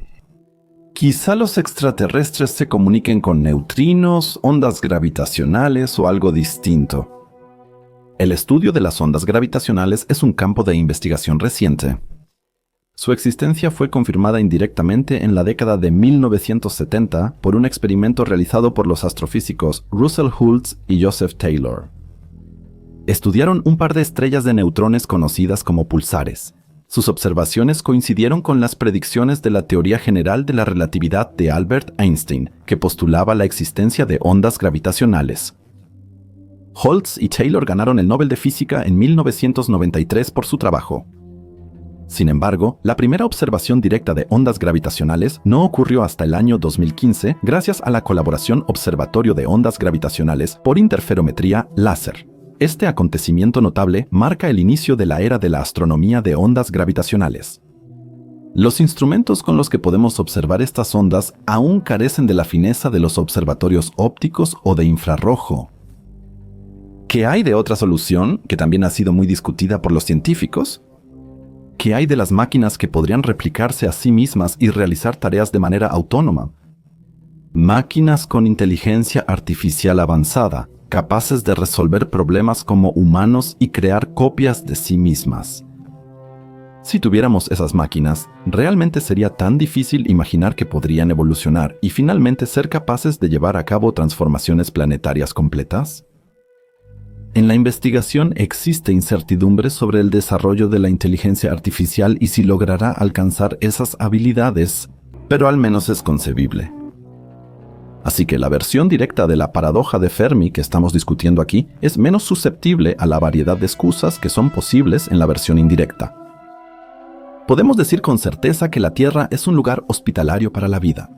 Quizá los extraterrestres se comuniquen con neutrinos, ondas gravitacionales o algo distinto. El estudio de las ondas gravitacionales es un campo de investigación reciente. Su existencia fue confirmada indirectamente en la década de 1970 por un experimento realizado por los astrofísicos Russell Hultz y Joseph Taylor. Estudiaron un par de estrellas de neutrones conocidas como pulsares. Sus observaciones coincidieron con las predicciones de la teoría general de la relatividad de Albert Einstein, que postulaba la existencia de ondas gravitacionales. Hultz y Taylor ganaron el Nobel de Física en 1993 por su trabajo. Sin embargo, la primera observación directa de ondas gravitacionales no ocurrió hasta el año 2015 gracias a la colaboración Observatorio de Ondas Gravitacionales por Interferometría Láser. Este acontecimiento notable marca el inicio de la era de la astronomía de ondas gravitacionales. Los instrumentos con los que podemos observar estas ondas aún carecen de la fineza de los observatorios ópticos o de infrarrojo. ¿Qué hay de otra solución, que también ha sido muy discutida por los científicos? ¿Qué hay de las máquinas que podrían replicarse a sí mismas y realizar tareas de manera autónoma? Máquinas con inteligencia artificial avanzada, capaces de resolver problemas como humanos y crear copias de sí mismas. Si tuviéramos esas máquinas, ¿realmente sería tan difícil imaginar que podrían evolucionar y finalmente ser capaces de llevar a cabo transformaciones planetarias completas? En la investigación existe incertidumbre sobre el desarrollo de la inteligencia artificial y si logrará alcanzar esas habilidades, pero al menos es concebible. Así que la versión directa de la paradoja de Fermi que estamos discutiendo aquí es menos susceptible a la variedad de excusas que son posibles en la versión indirecta. Podemos decir con certeza que la Tierra es un lugar hospitalario para la vida.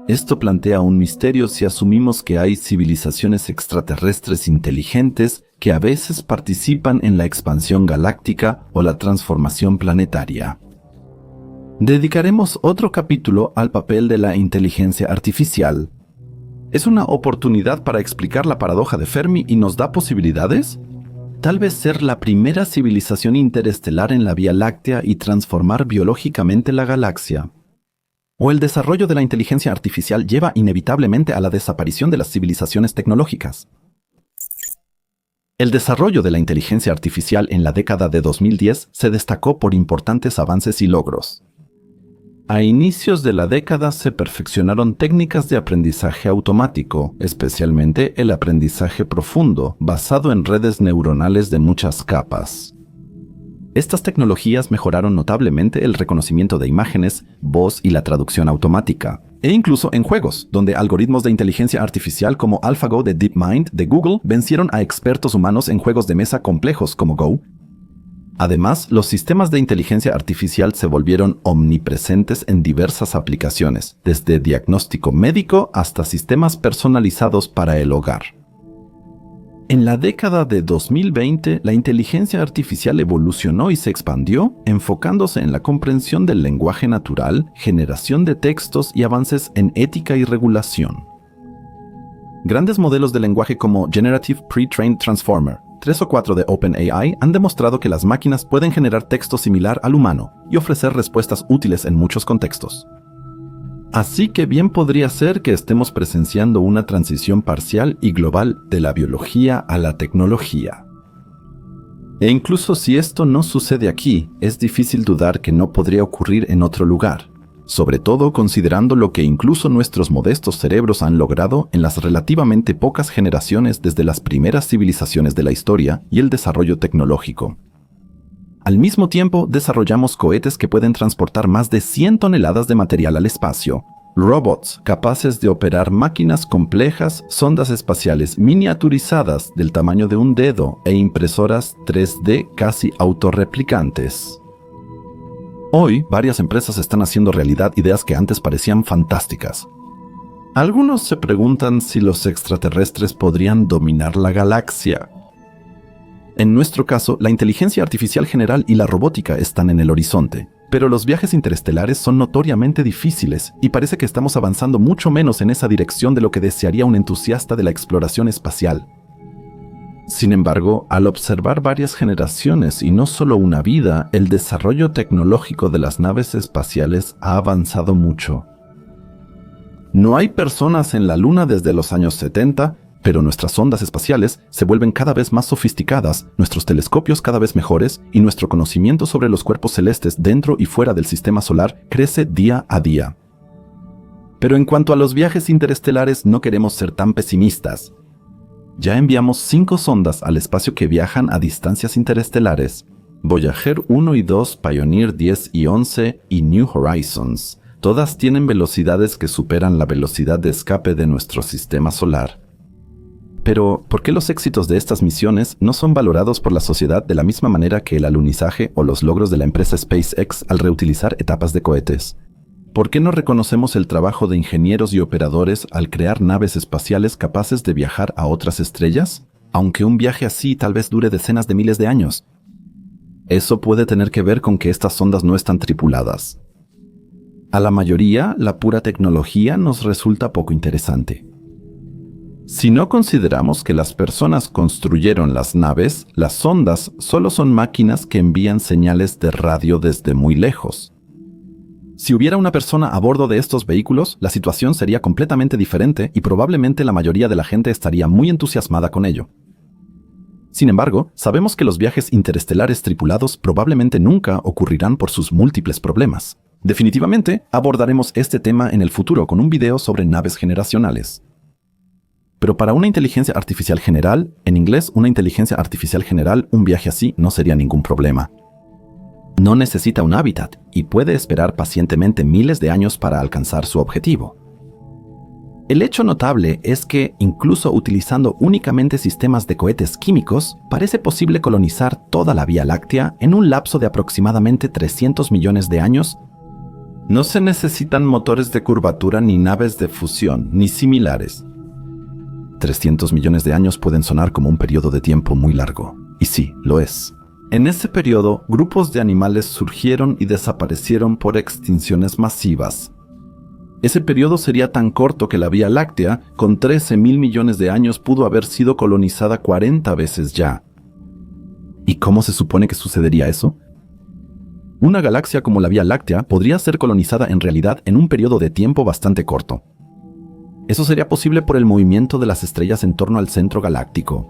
Esto plantea un misterio si asumimos que hay civilizaciones extraterrestres inteligentes que a veces participan en la expansión galáctica o la transformación planetaria. Dedicaremos otro capítulo al papel de la inteligencia artificial. ¿Es una oportunidad para explicar la paradoja de Fermi y nos da posibilidades? Tal vez ser la primera civilización interestelar en la Vía Láctea y transformar biológicamente la galaxia. ¿O el desarrollo de la inteligencia artificial lleva inevitablemente a la desaparición de las civilizaciones tecnológicas? El desarrollo de la inteligencia artificial en la década de 2010 se destacó por importantes avances y logros. A inicios de la década se perfeccionaron técnicas de aprendizaje automático, especialmente el aprendizaje profundo, basado en redes neuronales de muchas capas. Estas tecnologías mejoraron notablemente el reconocimiento de imágenes, voz y la traducción automática, e incluso en juegos, donde algoritmos de inteligencia artificial como AlphaGo de DeepMind de Google vencieron a expertos humanos en juegos de mesa complejos como Go. Además, los sistemas de inteligencia artificial se volvieron omnipresentes en diversas aplicaciones, desde diagnóstico médico hasta sistemas personalizados para el hogar. En la década de 2020, la inteligencia artificial evolucionó y se expandió, enfocándose en la comprensión del lenguaje natural, generación de textos y avances en ética y regulación. Grandes modelos de lenguaje como Generative Pre-trained Transformer 3 o 4 de OpenAI han demostrado que las máquinas pueden generar texto similar al humano y ofrecer respuestas útiles en muchos contextos. Así que bien podría ser que estemos presenciando una transición parcial y global de la biología a la tecnología. E incluso si esto no sucede aquí, es difícil dudar que no podría ocurrir en otro lugar, sobre todo considerando lo que incluso nuestros modestos cerebros han logrado en las relativamente pocas generaciones desde las primeras civilizaciones de la historia y el desarrollo tecnológico. Al mismo tiempo, desarrollamos cohetes que pueden transportar más de 100 toneladas de material al espacio, robots capaces de operar máquinas complejas, sondas espaciales miniaturizadas del tamaño de un dedo e impresoras 3D casi autorreplicantes. Hoy, varias empresas están haciendo realidad ideas que antes parecían fantásticas. Algunos se preguntan si los extraterrestres podrían dominar la galaxia. En nuestro caso, la inteligencia artificial general y la robótica están en el horizonte, pero los viajes interestelares son notoriamente difíciles y parece que estamos avanzando mucho menos en esa dirección de lo que desearía un entusiasta de la exploración espacial. Sin embargo, al observar varias generaciones y no solo una vida, el desarrollo tecnológico de las naves espaciales ha avanzado mucho. No hay personas en la Luna desde los años 70, pero nuestras sondas espaciales se vuelven cada vez más sofisticadas, nuestros telescopios cada vez mejores y nuestro conocimiento sobre los cuerpos celestes dentro y fuera del sistema solar crece día a día. Pero en cuanto a los viajes interestelares, no queremos ser tan pesimistas. Ya enviamos 5 sondas al espacio que viajan a distancias interestelares: Voyager 1 y 2, Pioneer 10 y 11 y New Horizons. Todas tienen velocidades que superan la velocidad de escape de nuestro sistema solar. Pero, ¿por qué los éxitos de estas misiones no son valorados por la sociedad de la misma manera que el alunizaje o los logros de la empresa SpaceX al reutilizar etapas de cohetes? ¿Por qué no reconocemos el trabajo de ingenieros y operadores al crear naves espaciales capaces de viajar a otras estrellas? Aunque un viaje así tal vez dure decenas de miles de años. Eso puede tener que ver con que estas sondas no están tripuladas. A la mayoría, la pura tecnología nos resulta poco interesante. Si no consideramos que las personas construyeron las naves, las sondas solo son máquinas que envían señales de radio desde muy lejos. Si hubiera una persona a bordo de estos vehículos, la situación sería completamente diferente y probablemente la mayoría de la gente estaría muy entusiasmada con ello. Sin embargo, sabemos que los viajes interestelares tripulados probablemente nunca ocurrirán por sus múltiples problemas. Definitivamente, abordaremos este tema en el futuro con un video sobre naves generacionales. Pero para una inteligencia artificial general, en inglés una inteligencia artificial general, un viaje así no sería ningún problema. No necesita un hábitat y puede esperar pacientemente miles de años para alcanzar su objetivo. El hecho notable es que, incluso utilizando únicamente sistemas de cohetes químicos, parece posible colonizar toda la Vía Láctea en un lapso de aproximadamente 300 millones de años. No se necesitan motores de curvatura ni naves de fusión, ni similares. 300 millones de años pueden sonar como un periodo de tiempo muy largo, y sí, lo es. En ese periodo, grupos de animales surgieron y desaparecieron por extinciones masivas. Ese periodo sería tan corto que la Vía Láctea, con 13.000 millones de años, pudo haber sido colonizada 40 veces ya. ¿Y cómo se supone que sucedería eso? Una galaxia como la Vía Láctea podría ser colonizada en realidad en un periodo de tiempo bastante corto. Eso sería posible por el movimiento de las estrellas en torno al centro galáctico.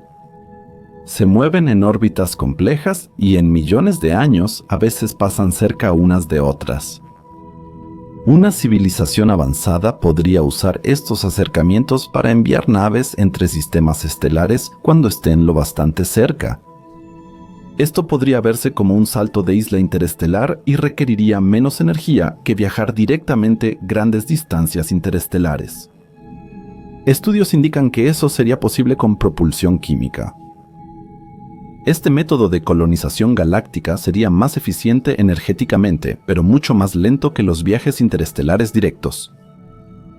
Se mueven en órbitas complejas y en millones de años a veces pasan cerca unas de otras. Una civilización avanzada podría usar estos acercamientos para enviar naves entre sistemas estelares cuando estén lo bastante cerca. Esto podría verse como un salto de isla interestelar y requeriría menos energía que viajar directamente grandes distancias interestelares. Estudios indican que eso sería posible con propulsión química. Este método de colonización galáctica sería más eficiente energéticamente, pero mucho más lento que los viajes interestelares directos.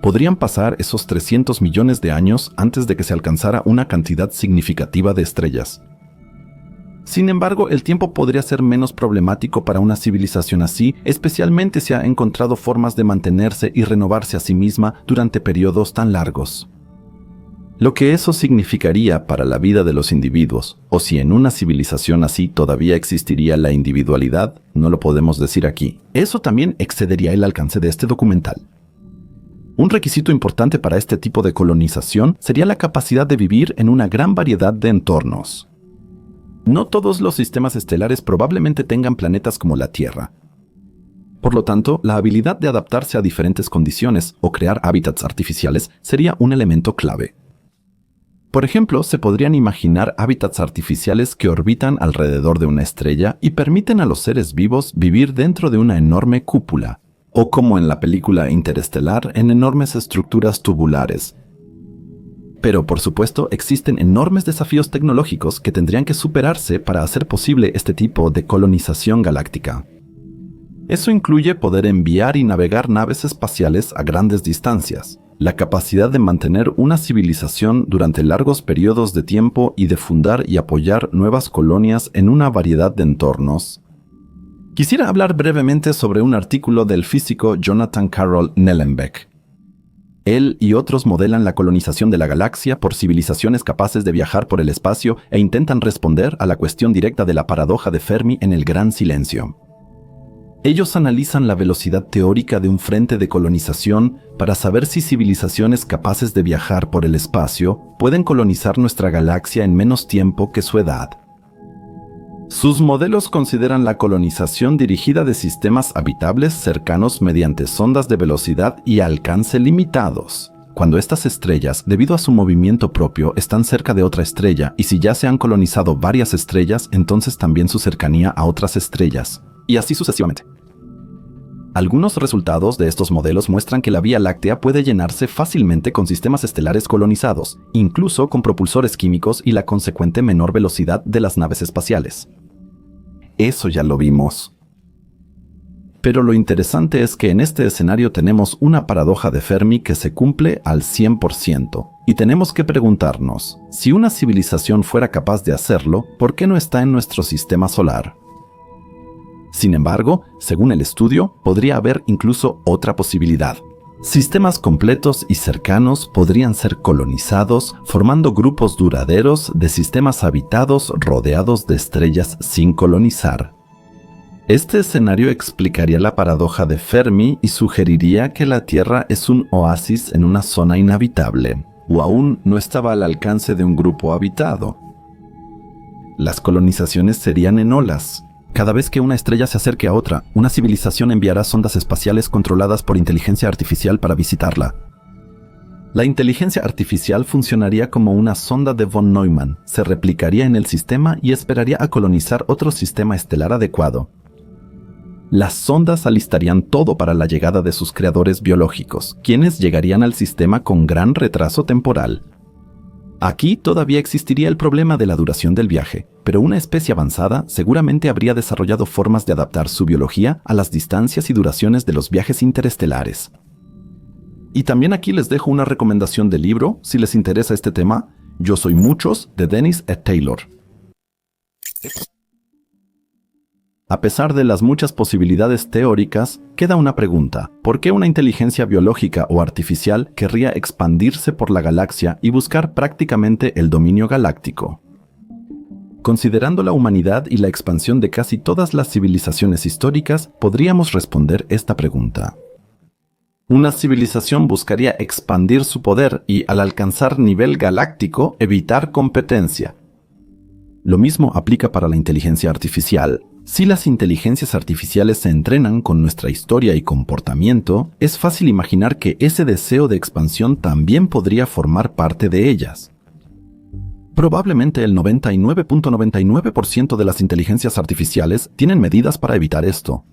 Podrían pasar esos 300 millones de años antes de que se alcanzara una cantidad significativa de estrellas. Sin embargo, el tiempo podría ser menos problemático para una civilización así, especialmente si ha encontrado formas de mantenerse y renovarse a sí misma durante periodos tan largos. Lo que eso significaría para la vida de los individuos, o si en una civilización así todavía existiría la individualidad, no lo podemos decir aquí. Eso también excedería el alcance de este documental. Un requisito importante para este tipo de colonización sería la capacidad de vivir en una gran variedad de entornos. No todos los sistemas estelares probablemente tengan planetas como la Tierra. Por lo tanto, la habilidad de adaptarse a diferentes condiciones o crear hábitats artificiales sería un elemento clave. Por ejemplo, se podrían imaginar hábitats artificiales que orbitan alrededor de una estrella y permiten a los seres vivos vivir dentro de una enorme cúpula, o como en la película Interestelar, en enormes estructuras tubulares. Pero, por supuesto, existen enormes desafíos tecnológicos que tendrían que superarse para hacer posible este tipo de colonización galáctica. Eso incluye poder enviar y navegar naves espaciales a grandes distancias, la capacidad de mantener una civilización durante largos periodos de tiempo y de fundar y apoyar nuevas colonias en una variedad de entornos. Quisiera hablar brevemente sobre un artículo del físico Jonathan Carroll Nellenbeck. Él y otros modelan la colonización de la galaxia por civilizaciones capaces de viajar por el espacio e intentan responder a la cuestión directa de la paradoja de Fermi en el gran silencio. Ellos analizan la velocidad teórica de un frente de colonización para saber si civilizaciones capaces de viajar por el espacio pueden colonizar nuestra galaxia en menos tiempo que su edad. Sus modelos consideran la colonización dirigida de sistemas habitables cercanos mediante sondas de velocidad y alcance limitados. Cuando estas estrellas, debido a su movimiento propio, están cerca de otra estrella, y si ya se han colonizado varias estrellas, entonces también su cercanía a otras estrellas, y así sucesivamente. Algunos resultados de estos modelos muestran que la Vía Láctea puede llenarse fácilmente con sistemas estelares colonizados, incluso con propulsores químicos y la consecuente menor velocidad de las naves espaciales. Eso ya lo vimos. Pero lo interesante es que en este escenario tenemos una paradoja de Fermi que se cumple al 100%, y tenemos que preguntarnos, si una civilización fuera capaz de hacerlo, ¿por qué no está en nuestro sistema solar? Sin embargo, según el estudio, podría haber incluso otra posibilidad. Sistemas completos y cercanos podrían ser colonizados, formando grupos duraderos de sistemas habitados rodeados de estrellas sin colonizar. Este escenario explicaría la paradoja de Fermi y sugeriría que la Tierra es un oasis en una zona inhabitable, o aún no estaba al alcance de un grupo habitado. Las colonizaciones serían en olas. Cada vez que una estrella se acerque a otra, una civilización enviará sondas espaciales controladas por inteligencia artificial para visitarla. La inteligencia artificial funcionaría como una sonda de von Neumann, se replicaría en el sistema y esperaría a colonizar otro sistema estelar adecuado. Las sondas alistarían todo para la llegada de sus creadores biológicos, quienes llegarían al sistema con gran retraso temporal. Aquí todavía existiría el problema de la duración del viaje, pero una especie avanzada seguramente habría desarrollado formas de adaptar su biología a las distancias y duraciones de los viajes interestelares. Y también aquí les dejo una recomendación de libro, si les interesa este tema, Yo soy muchos, de Dennis et Taylor. A pesar de las muchas posibilidades teóricas, queda una pregunta. ¿Por qué una inteligencia biológica o artificial querría expandirse por la galaxia y buscar prácticamente el dominio galáctico? Considerando la humanidad y la expansión de casi todas las civilizaciones históricas, podríamos responder esta pregunta. Una civilización buscaría expandir su poder y, al alcanzar nivel galáctico, evitar competencia. Lo mismo aplica para la inteligencia artificial. Si las inteligencias artificiales se entrenan con nuestra historia y comportamiento, es fácil imaginar que ese deseo de expansión también podría formar parte de ellas. Probablemente el 99.99% de las inteligencias artificiales tienen medidas para evitar esto.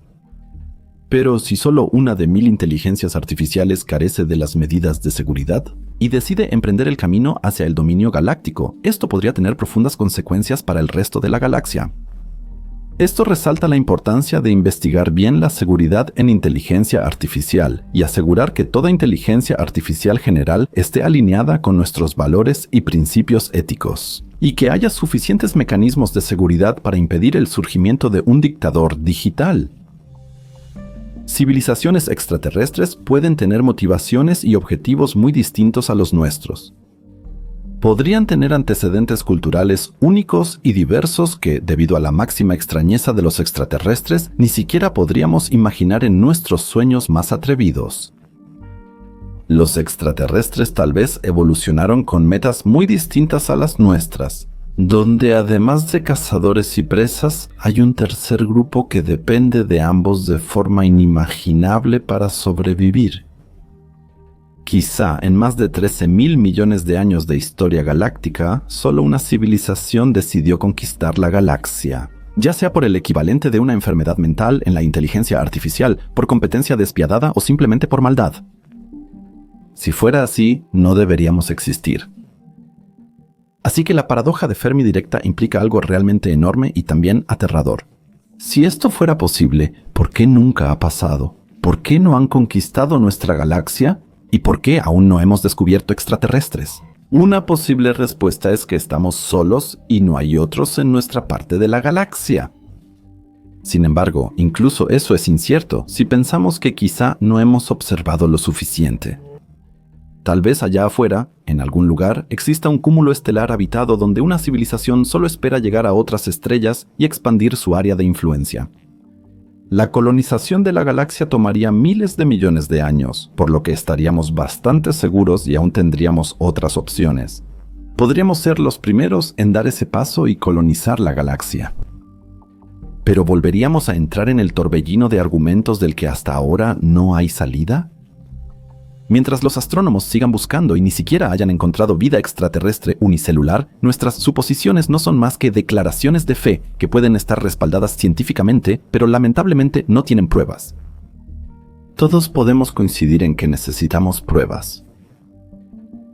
Pero si solo una de 1000 inteligencias artificiales carece de las medidas de seguridad y decide emprender el camino hacia el dominio galáctico, esto podría tener profundas consecuencias para el resto de la galaxia. Esto resalta la importancia de investigar bien la seguridad en inteligencia artificial y asegurar que toda inteligencia artificial general esté alineada con nuestros valores y principios éticos, y que haya suficientes mecanismos de seguridad para impedir el surgimiento de un dictador digital. Civilizaciones extraterrestres pueden tener motivaciones y objetivos muy distintos a los nuestros. Podrían tener antecedentes culturales únicos y diversos que, debido a la máxima extrañeza de los extraterrestres, ni siquiera podríamos imaginar en nuestros sueños más atrevidos. Los extraterrestres tal vez evolucionaron con metas muy distintas a las nuestras, donde además de cazadores y presas, hay un tercer grupo que depende de ambos de forma inimaginable para sobrevivir. Quizá en más de 13.000 millones de años de historia galáctica, solo una civilización decidió conquistar la galaxia, ya sea por el equivalente de una enfermedad mental en la inteligencia artificial, por competencia despiadada o simplemente por maldad. Si fuera así, no deberíamos existir. Así que la paradoja de Fermi directa implica algo realmente enorme y también aterrador. Si esto fuera posible, ¿por qué nunca ha pasado? ¿Por qué no han conquistado nuestra galaxia? ¿Y por qué aún no hemos descubierto extraterrestres? Una posible respuesta es que estamos solos y no hay otros en nuestra parte de la galaxia. Sin embargo, incluso eso es incierto si pensamos que quizá no hemos observado lo suficiente. Tal vez allá afuera, en algún lugar, exista un cúmulo estelar habitado donde una civilización solo espera llegar a otras estrellas y expandir su área de influencia. La colonización de la galaxia tomaría miles de millones de años, por lo que estaríamos bastante seguros y aún tendríamos otras opciones. Podríamos ser los primeros en dar ese paso y colonizar la galaxia. ¿Pero volveríamos a entrar en el torbellino de argumentos del que hasta ahora no hay salida? Mientras los astrónomos sigan buscando y ni siquiera hayan encontrado vida extraterrestre unicelular, nuestras suposiciones no son más que declaraciones de fe que pueden estar respaldadas científicamente, pero lamentablemente no tienen pruebas. Todos podemos coincidir en que necesitamos pruebas.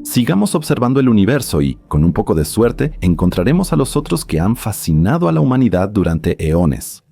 Sigamos observando el universo y, con un poco de suerte, encontraremos a los otros que han fascinado a la humanidad durante eones.